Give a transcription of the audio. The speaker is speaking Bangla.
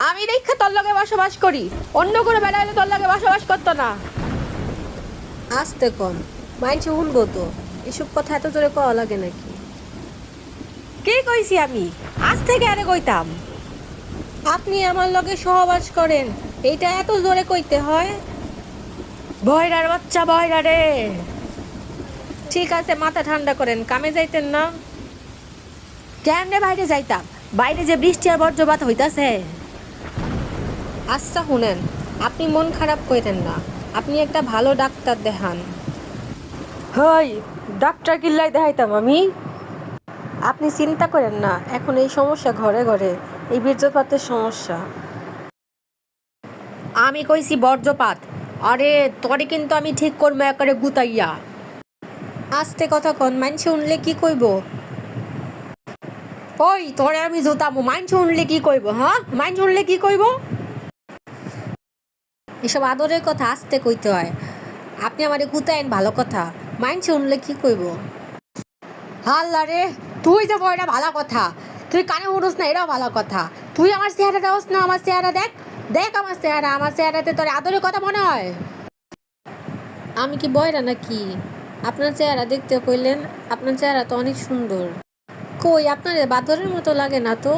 আমি দেখা তোর লগে বসবাস করি, অন্য কোনো বেলা হলে তোর লগে বসবাস করতো না। আসতে কন, মাইনছে শুনবো তো। এসব কথা এত জোরে কওয়া লাগে নাকি? কি কইছি আমি? আজ থেকে আরে কইতাম। আপনি আমার লগে সহবাস করেন, এইটা এত জোরে কইতে হয়? বয়রার বাচ্চা বয়রা রে। ঠিক আছে, মাথা ঠান্ডা করেন, কামে যাইতেন না? কেমনে বাইরে যাইতাম? বাইরে যে বৃষ্টি আর বজ্রপাত হইতাছে। আচ্ছা শুনেন, আপনি মন খারাপ করেন না, আপনি একটা ভালো ডাক্তার দেখান। হই, ডাক্তার কিল্লাই দেখাইতাম আমি? আপনি চিন্তা করেন না, এখন এই সমস্যা ঘরে ঘরে, এই বীর্যপাতের সমস্যা। আমি কইছি বজ্রপাত। আরে তোরে কিন্তু আমি ঠিক করবো একেবারে গুতাইয়া। আস্তে কথা কন, মাইনছে শুনলে কি কইব? ওই তোরে আমি জুতামো, মাইন শুনলে কি কইব? হ্যাঁ, মাইন শুনলে কি কইব? এসব আদরের কথা আস্তে কইতে হয়। আপনি আমারে গুতায়েন ভালো কথা, মাইনছে শুনলে কি কইব? হাল্লা রে, তুই যে বয়রা ভালো কথা, তুই কানে উঠোস না, এটাও ভালো কথা। তুই আমার চেহারা দেওস না, আমার চেহারা দেখ। দেখ আমার চেহারা, আমার চেহারাতে তোর আদরের কথা মনে হয়? আমি কি বয়রা নাকি? আপনার চেহারা দেখতে কইলেন, আপনার চেহারা তো অনেক সুন্দর। কই, আপনার বাদরের মতো লাগে না তো।